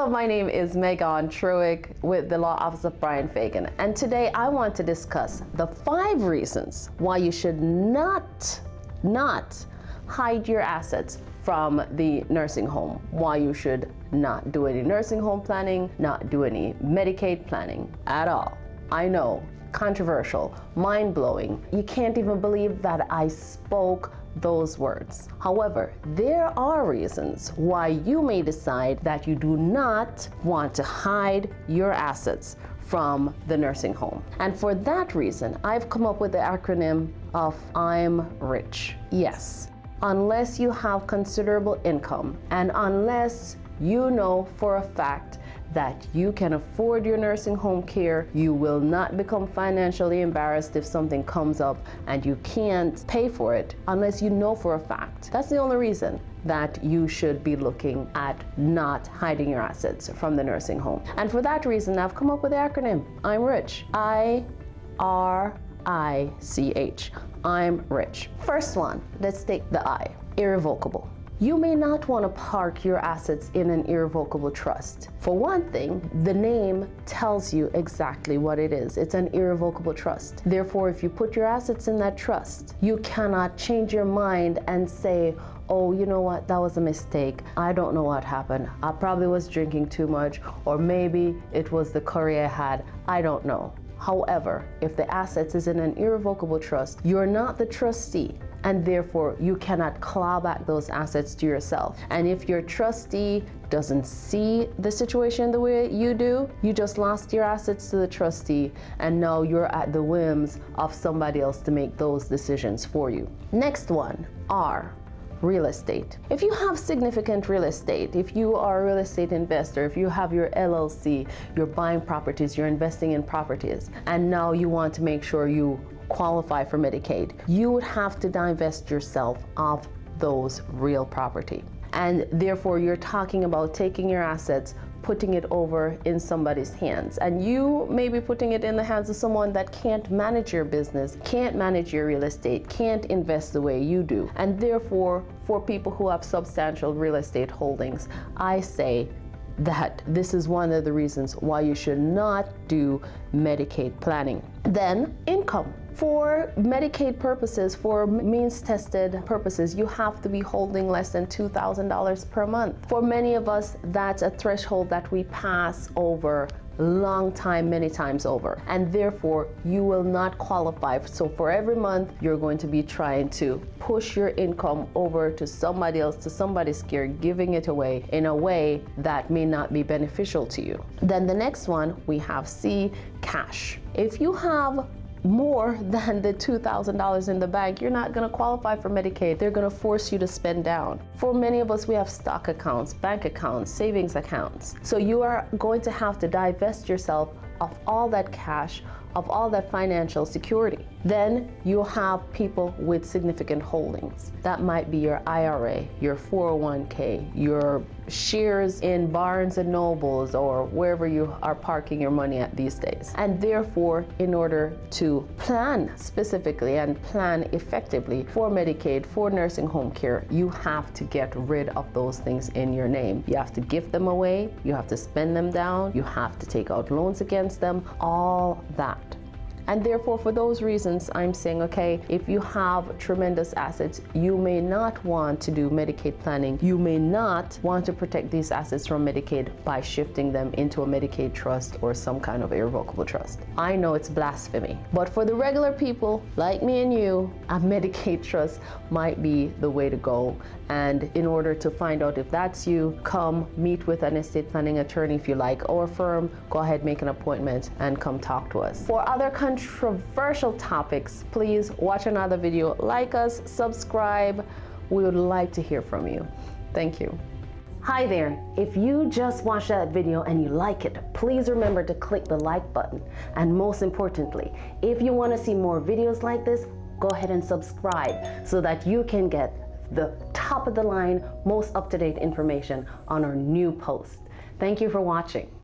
Hello, my name is Megan Truick with the Law Office of Bryan Fagan, and today I want to discuss the 5 reasons why you should not hide your assets from the nursing home, why you should not do any nursing home planning, not do any Medicaid planning at all. I know, controversial, mind-blowing. You can't even believe that I spoke those words. However, there are reasons why you may decide that you do not want to hide your assets from the nursing home. And for that reason, I've come up with the acronym of I'm rich. Yes, unless you have considerable income and unless you know for a fact that you can afford your nursing home care, you will not become financially embarrassed if something comes up and you can't pay for it unless you know for a fact. That's the only reason that you should be looking at not hiding your assets from the nursing home. And for that reason, I've come up with the acronym I'm rich. I-R-I-C-H. I'm rich. First one, let's take the I. Irrevocable. You may not want to park your assets in an irrevocable trust. For one thing, the name tells you exactly what it is. It's an irrevocable trust. Therefore, if you put your assets in that trust, you cannot change your mind and say, oh, you know what, that was a mistake. I don't know what happened. I probably was drinking too much, or maybe it was the curry I had. I don't know. However, if the assets is in an irrevocable trust, you're not the trustee, and therefore you cannot claw back those assets to yourself. And if your trustee doesn't see the situation the way you do, you just lost your assets to the trustee, and now you're at the whims of somebody else to make those decisions for you. Next one, R. Real estate. If you have significant real estate, if you are a real estate investor, if you have your LLC, you're buying properties, you're investing in properties, and now you want to make sure you qualify for Medicaid, you would have to divest yourself of those real property. And therefore, you're talking about taking your assets, putting it over in somebody's hands. And you may be putting it in the hands of someone that can't manage your business, can't manage your real estate, can't invest the way you do. And therefore, for people who have substantial real estate holdings, I say that this is one of the reasons why you should not do Medicaid planning. Then, income. For Medicaid purposes, for means-tested purposes, you have to be holding less than $2,000 per month. For many of us, that's a threshold that we pass over long time, many times over, and therefore you will not qualify. So for every month, you're going to be trying to push your income over to somebody else, to somebody's care, giving it away in a way that may not be beneficial to you. Then the next one, we have C, cash. If you have more than the $2,000 in the bank, you're not going to qualify for Medicaid. They're going to force you to spend down. For many of us, we have stock accounts, bank accounts, savings accounts. So you are going to have to divest yourself of all that cash, of all that financial security. Then you have people with significant holdings. That might be your IRA, your 401k, your shares in Barnes and Nobles, or wherever you are parking your money at these days. And therefore, in order to plan specifically and plan effectively for Medicaid, for nursing home care, you have to get rid of those things in your name. You have to give them away, you have to spend them down, you have to take out loans against them, all that. And therefore, for those reasons, I'm saying, okay, if you have tremendous assets, you may not want to do Medicaid planning. You may not want to protect these assets from Medicaid by shifting them into a Medicaid trust or some kind of irrevocable trust. I know it's blasphemy, but for the regular people like me and you, a Medicaid trust might be the way to go. And in order to find out if that's you, come meet with an estate planning attorney if you like, or firm, go ahead, make an appointment and come talk to us. For other controversial topics, please watch another video, like us, subscribe. We would like to hear from you. Thank you. Hi there. If you just watched that video and you like it, please remember to click the like button. And most importantly, if you want to see more videos like this, go ahead and subscribe so that you can get the top of the line, most up-to-date information on our new post. Thank you for watching.